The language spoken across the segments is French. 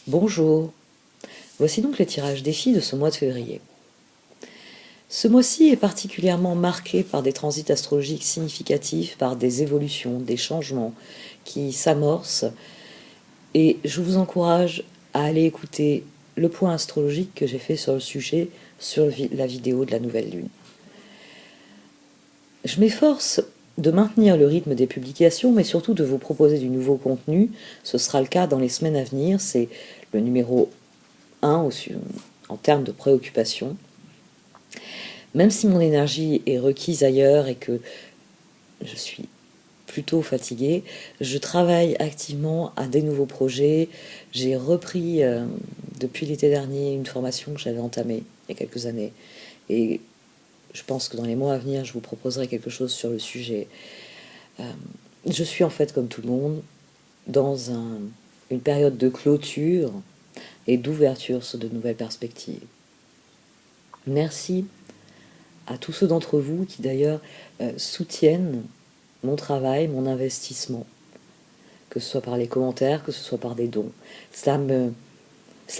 Bonjour, voici donc les tirages défis de ce mois de février. Ce mois-ci est particulièrement marqué par des transits astrologiques significatifs, par des évolutions, des changements qui s'amorcent, et je vous encourage à aller écouter le point astrologique que j'ai fait sur le sujet sur la vidéo de la nouvelle lune. Je m'efforce de maintenir le rythme des publications, mais surtout de vous proposer du nouveau contenu. Ce sera le cas dans les semaines à venir, c'est le numéro 1 en termes de préoccupation. Même si mon énergie est requise ailleurs et que je suis plutôt fatiguée, je travaille activement à des nouveaux projets. J'ai repris depuis l'été dernier une formation que j'avais entamée il y a quelques années. Et je pense que dans les mois à venir, je vous proposerai quelque chose sur le sujet. Je suis en fait, comme tout le monde, dans une période de clôture et d'ouverture sur de nouvelles perspectives. Merci à tous ceux d'entre vous qui d'ailleurs soutiennent mon travail, mon investissement, que ce soit par les commentaires, que ce soit par des dons. Ça me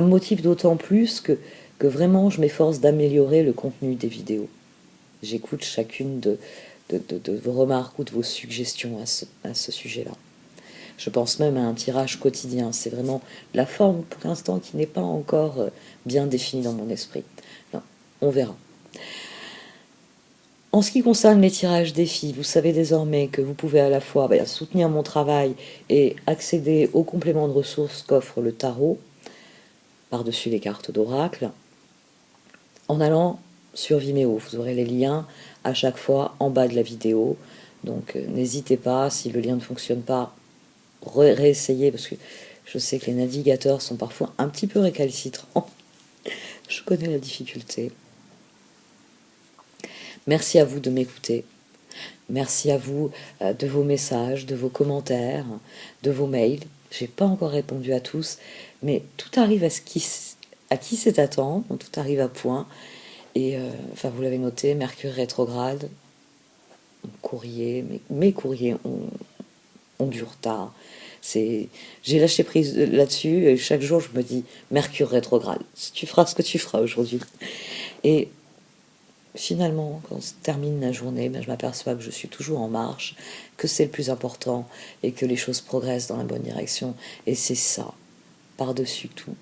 motive d'autant plus que vraiment je m'efforce d'améliorer le contenu des vidéos. J'écoute chacune de vos remarques ou de vos suggestions à ce sujet-là. Je pense même à un tirage quotidien. C'est vraiment la forme pour l'instant qui n'est pas encore bien définie dans mon esprit. Non, on verra. En ce qui concerne les tirages défis, vous savez désormais que vous pouvez à la fois soutenir mon travail et accéder aux compléments de ressources qu'offre le tarot, par-dessus les cartes d'oracle, en allant sur Vimeo. Vous aurez les liens à chaque fois en bas de la vidéo. Donc n'hésitez pas, si le lien ne fonctionne pas, réessayez, parce que je sais que les navigateurs sont parfois un petit peu récalcitrants. Je connais la difficulté. Merci à vous de m'écouter. Merci à vous de vos messages, de vos commentaires, de vos mails. J'ai pas encore répondu à tous, mais tout arrive à qui c'est à temps, tout arrive à point. Et vous l'avez noté, Mercure rétrograde, mes courriers ont du retard. J'ai lâché prise là-dessus, et chaque jour je me dis Mercure rétrograde. Tu feras ce que tu feras aujourd'hui. Et finalement, quand se termine la journée, je m'aperçois que je suis toujours en marche, que c'est le plus important et que les choses progressent dans la bonne direction. Et c'est ça, par-dessus tout,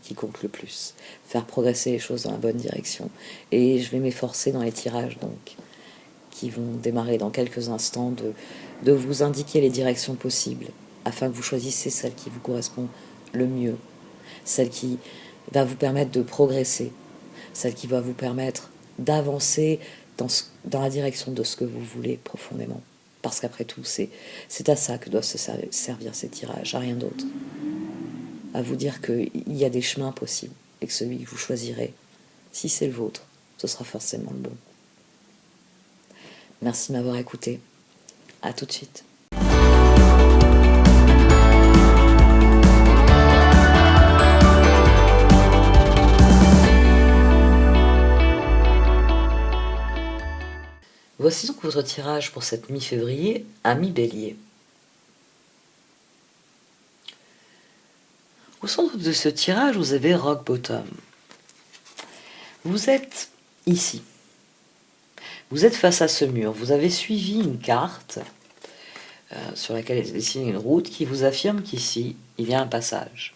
qui compte le plus. Faire progresser les choses dans la bonne direction. Et je vais m'efforcer dans les tirages, donc, qui vont démarrer dans quelques instants, de vous indiquer les directions possibles, afin que vous choisissiez celle qui vous correspond le mieux, celle qui va vous permettre de progresser, celle qui va vous permettre d'avancer dans la direction de ce que vous voulez profondément. Parce qu'après tout, c'est à ça que doivent se servir ces tirages, à rien d'autre. À vous dire qu'il y a des chemins possibles, et que celui que vous choisirez, si c'est le vôtre, ce sera forcément le bon. Merci de m'avoir écouté. À tout de suite. Voici donc votre tirage pour cette mi-février à mi-bélier. Au centre de ce tirage, vous avez Rock Bottom. Vous êtes ici. Vous êtes face à ce mur. Vous avez suivi une carte sur laquelle est dessinée une route qui vous affirme qu'ici, il y a un passage.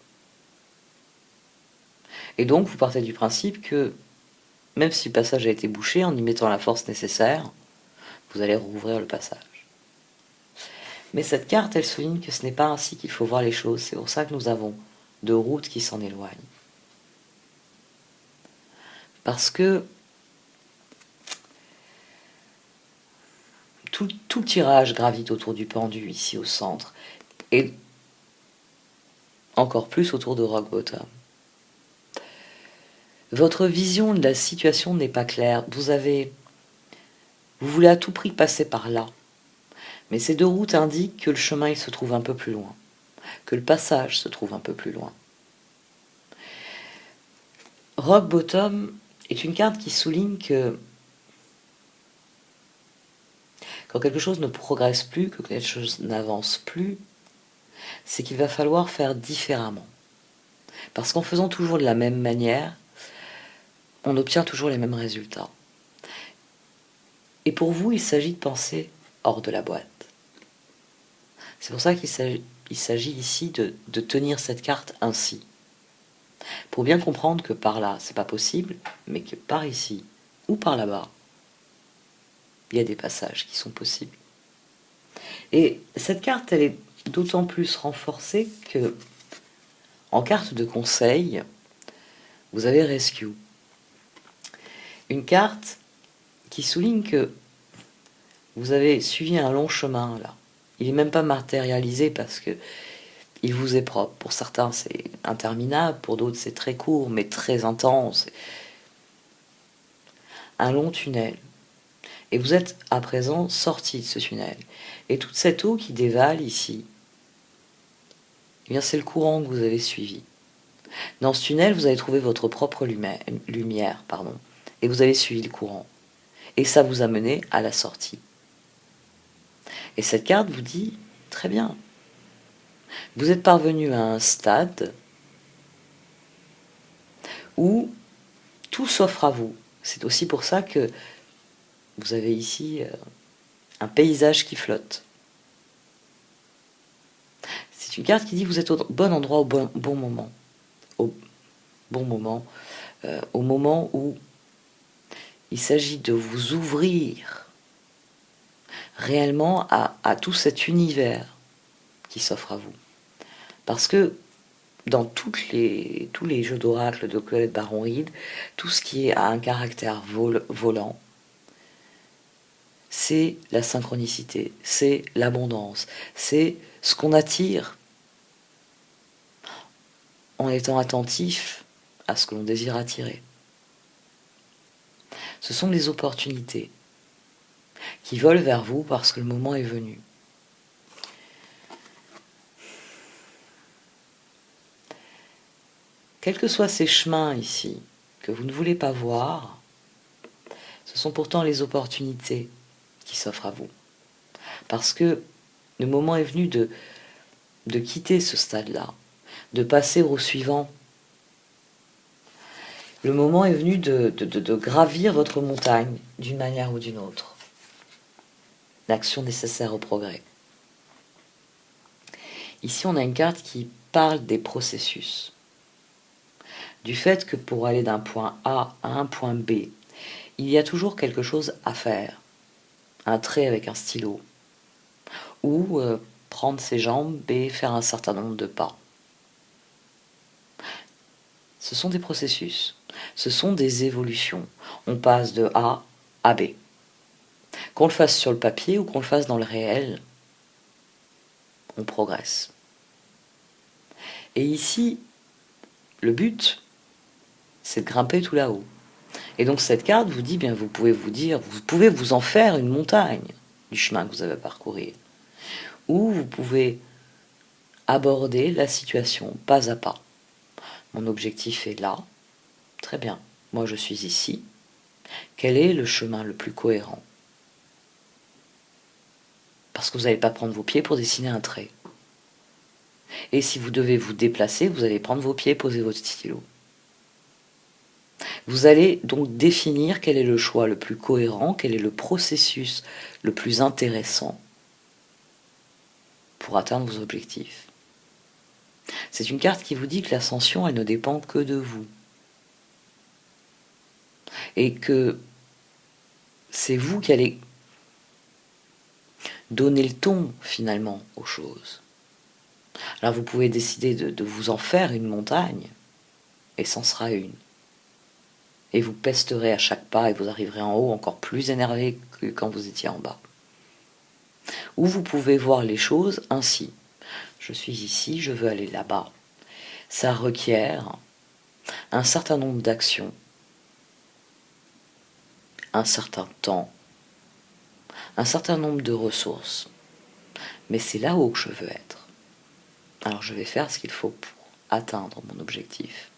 Et donc, vous partez du principe que, même si le passage a été bouché, en y mettant la force nécessaire, vous allez rouvrir le passage. Mais cette carte, elle souligne que ce n'est pas ainsi qu'il faut voir les choses. C'est pour ça que nous avons deux routes qui s'en éloignent. Parce que tout le tirage gravite autour du pendu, ici au centre, et encore plus autour de Rock Bottom. Votre vision de la situation n'est pas claire. Vous voulez à tout prix passer par là. Mais ces deux routes indiquent que le chemin il se trouve un peu plus loin, que le passage se trouve un peu plus loin. Rock Bottom est une carte qui souligne que quand quelque chose ne progresse plus, que quelque chose n'avance plus, c'est qu'il va falloir faire différemment. Parce qu'en faisant toujours de la même manière, on obtient toujours les mêmes résultats. Et pour vous, il s'agit de penser hors de la boîte. C'est pour ça qu'il s'agit ici de tenir cette carte ainsi. Pour bien comprendre que par là, c'est pas possible, mais que par ici ou par là-bas, il y a des passages qui sont possibles. Et cette carte, elle est d'autant plus renforcée que, en carte de conseil, vous avez Rescue. Une carte qui souligne que vous avez suivi un long chemin là. Il n'est même pas matérialisé parce que il vous est propre. Pour certains, c'est interminable, pour d'autres, c'est très court, mais très intense. Un long tunnel. Et vous êtes à présent sorti de ce tunnel. Et toute cette eau qui dévale ici, eh bien, c'est le courant que vous avez suivi. Dans ce tunnel, vous avez trouvé votre propre lumière, et vous avez suivi le courant. Et ça vous a mené à la sortie. Et cette carte vous dit, très bien, vous êtes parvenu à un stade où tout s'offre à vous. C'est aussi pour ça que vous avez ici un paysage qui flotte. C'est une carte qui dit vous êtes au bon endroit au bon moment. Au bon moment. Au moment où il s'agit de vous ouvrir réellement à tout cet univers qui s'offre à vous. Parce que dans tous les jeux d'oracle de Colette Baron-Reid, tout ce qui a un caractère volant, c'est la synchronicité, c'est l'abondance, c'est ce qu'on attire en étant attentif à ce que l'on désire attirer. Ce sont les opportunités qui volent vers vous parce que le moment est venu. Quels que soient ces chemins ici que vous ne voulez pas voir, ce sont pourtant les opportunités qui s'offrent à vous. Parce que le moment est venu de quitter ce stade-là, de passer au suivant. Le moment est venu de gravir votre montagne d'une manière ou d'une autre. L'action nécessaire au progrès. Ici, on a une carte qui parle des processus. Du fait que pour aller d'un point A à un point B, il y a toujours quelque chose à faire. Un trait avec un stylo. Ou prendre ses jambes et faire un certain nombre de pas. Ce sont des processus. Ce sont des évolutions. On passe de A à B. Qu'on le fasse sur le papier ou qu'on le fasse dans le réel, on progresse. Et ici, le but, c'est de grimper tout là-haut. Et donc cette carte vous dit, bien, vous pouvez vous en faire une montagne du chemin que vous avez à parcourir. Ou vous pouvez aborder la situation pas à pas. Mon objectif est là. Très bien. Moi, je suis ici. Quel est le chemin le plus cohérent? Parce que vous n'allez pas prendre vos pieds pour dessiner un trait. Et si vous devez vous déplacer, vous allez prendre vos pieds, poser votre stylo. Vous allez donc définir quel est le choix le plus cohérent, quel est le processus le plus intéressant pour atteindre vos objectifs. C'est une carte qui vous dit que l'ascension, elle ne dépend que de vous. Et que c'est vous qui allez donner le ton, finalement, aux choses. Alors vous pouvez décider de vous en faire une montagne, et c'en sera une. Et vous pesterez à chaque pas, et vous arriverez en haut encore plus énervé que quand vous étiez en bas. Ou vous pouvez voir les choses ainsi. Je suis ici, je veux aller là-bas. Ça requiert un certain nombre d'actions, un certain temps, un certain nombre de ressources. Mais c'est là-haut que je veux être. Alors je vais faire ce qu'il faut pour atteindre mon objectif.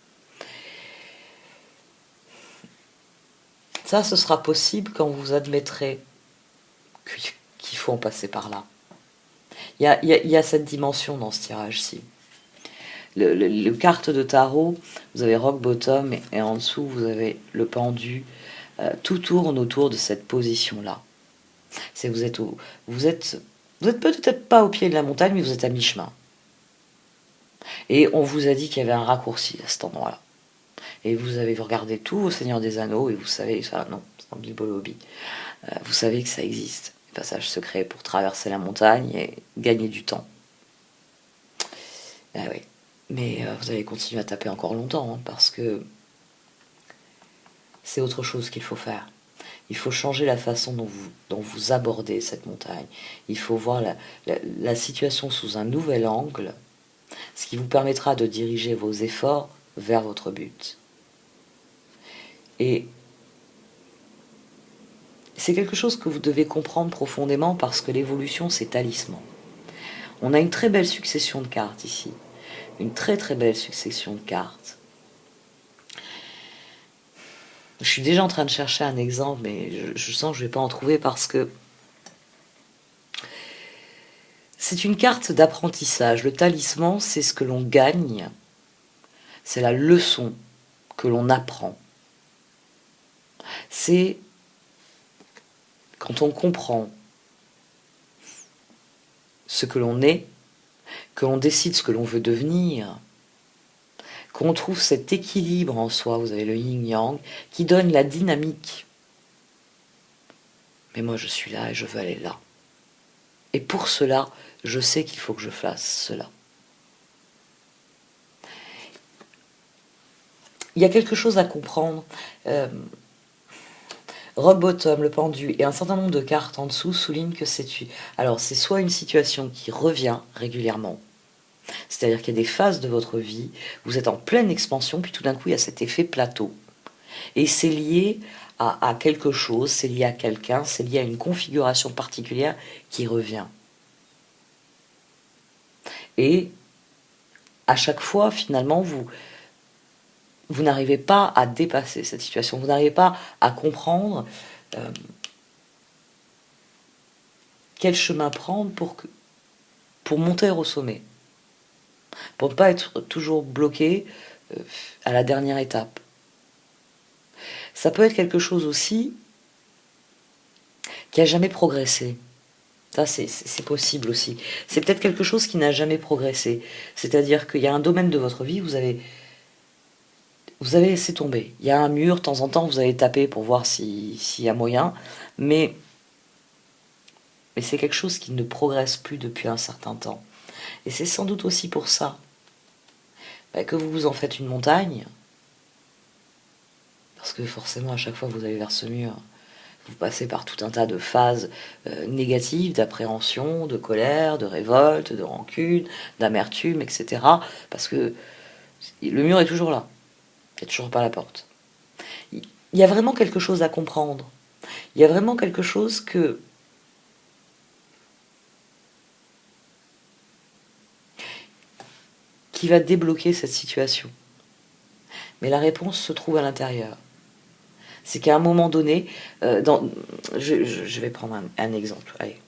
Ça, ce sera possible quand vous admettrez qu'il faut en passer par là. Il y a cette dimension dans ce tirage-ci. le carte de tarot, vous avez rock bottom et en dessous vous avez le pendu. Tout tourne autour de cette position-là. C'est vous êtes peut-être pas au pied de la montagne, mais vous êtes à mi-chemin. Et on vous a dit qu'il y avait un raccourci à cet endroit-là. Et vous avez regardé tout au Seigneur des Anneaux et vous savez, ça, non, c'est dans Bilbo le Hobbit. Vous savez que ça existe, les passages secrets pour traverser la montagne et gagner du temps. Ah oui. Mais vous allez continuer à taper encore longtemps, hein, parce que c'est autre chose qu'il faut faire. Il faut changer la façon dont vous abordez cette montagne. Il faut voir la situation sous un nouvel angle, ce qui vous permettra de diriger vos efforts vers votre but. Et c'est quelque chose que vous devez comprendre profondément parce que l'évolution, c'est talisman. On a une très belle succession de cartes ici. Une très très belle succession de cartes. Je suis déjà en train de chercher un exemple, mais je sens que je ne vais pas en trouver parce que c'est une carte d'apprentissage. Le talisman, c'est ce que l'on gagne. C'est la leçon que l'on apprend. C'est quand on comprend ce que l'on est, que l'on décide ce que l'on veut devenir, qu'on trouve cet équilibre en soi, vous avez le yin-yang, qui donne la dynamique. Mais moi je suis là et je veux aller là. Et pour cela, je sais qu'il faut que je fasse cela. Il y a quelque chose à comprendre. Rock bottom, le pendu et un certain nombre de cartes en dessous soulignent que c'est soit une situation qui revient régulièrement, c'est-à-dire qu'il y a des phases de votre vie, vous êtes en pleine expansion, puis tout d'un coup il y a cet effet plateau. Et c'est lié à quelque chose, c'est lié à quelqu'un, c'est lié à une configuration particulière qui revient. Et à chaque fois, finalement, vous n'arrivez pas à dépasser cette situation, vous n'arrivez pas à comprendre quel chemin prendre pour monter au sommet, pour ne pas être toujours bloqué à la dernière étape. Ça peut être quelque chose aussi qui n'a jamais progressé. Ça, c'est possible aussi. C'est peut-être quelque chose qui n'a jamais progressé. C'est-à-dire qu'il y a un domaine de votre vie, vous avez laissé tomber. Il y a un mur, de temps en temps, vous allez taper pour voir s'il y a moyen, mais c'est quelque chose qui ne progresse plus depuis un certain temps. Et c'est sans doute aussi pour ça que vous vous en faites une montagne, parce que forcément, à chaque fois que vous allez vers ce mur, vous passez par tout un tas de phases négatives, d'appréhension, de colère, de révolte, de rancune, d'amertume, etc. Parce que le mur est toujours là. Il n'y a toujours pas la porte. Il y a vraiment quelque chose à comprendre. Il y a vraiment quelque chose qui va débloquer cette situation. Mais la réponse se trouve à l'intérieur. C'est qu'à un moment donné, je vais prendre un exemple, allez,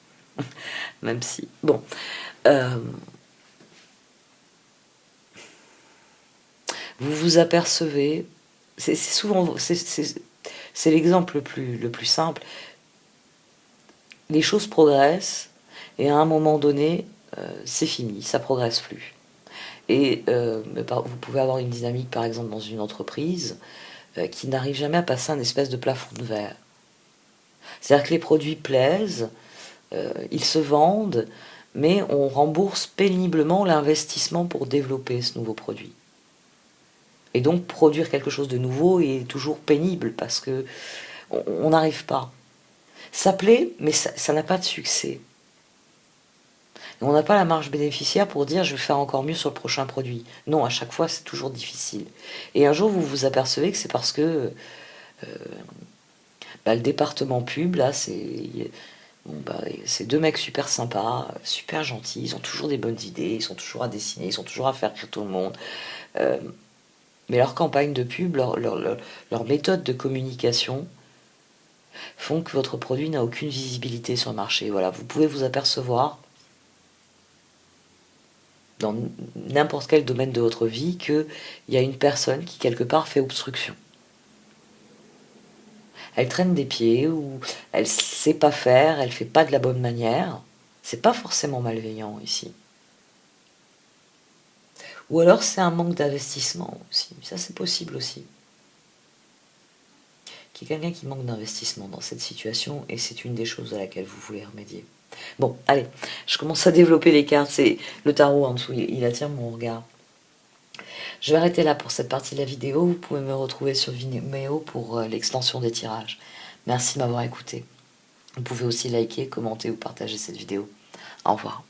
même si, bon, vous vous apercevez, c'est souvent, c'est l'exemple le plus simple, les choses progressent, et à un moment donné, c'est fini, ça progresse plus. Et vous pouvez avoir une dynamique, par exemple, dans une entreprise, qui n'arrive jamais à passer un espèce de plafond de verre. C'est-à-dire que les produits plaisent, ils se vendent, mais on rembourse péniblement l'investissement pour développer ce nouveau produit. Et donc produire quelque chose de nouveau est toujours pénible parce que on n'arrive pas. Ça plaît, mais ça n'a pas de succès. Et on n'a pas la marge bénéficiaire pour dire je vais faire encore mieux sur le prochain produit. Non, à chaque fois c'est toujours difficile. Et un jour vous vous apercevez que c'est parce que le département pub, là, c'est deux mecs super sympas, super gentils, ils ont toujours des bonnes idées, ils sont toujours à dessiner, ils sont toujours à faire rire tout le monde. Mais leur campagne de pub, leur méthode de communication font que votre produit n'a aucune visibilité sur le marché. Voilà, vous pouvez vous apercevoir dans n'importe quel domaine de votre vie, qu'il y a une personne qui quelque part fait obstruction. Elle traîne des pieds, ou elle sait pas faire, elle fait pas de la bonne manière. C'est pas forcément malveillant ici. Ou alors c'est un manque d'investissement aussi, ça c'est possible aussi. Qu'il y ait quelqu'un qui manque d'investissement dans cette situation, et c'est une des choses à laquelle vous voulez remédier. Bon, allez, je commence à développer les cartes, c'est le tarot en dessous, il attire mon regard. Je vais arrêter là pour cette partie de la vidéo, vous pouvez me retrouver sur Vimeo pour l'extension des tirages. Merci de m'avoir écouté. Vous pouvez aussi liker, commenter ou partager cette vidéo. Au revoir.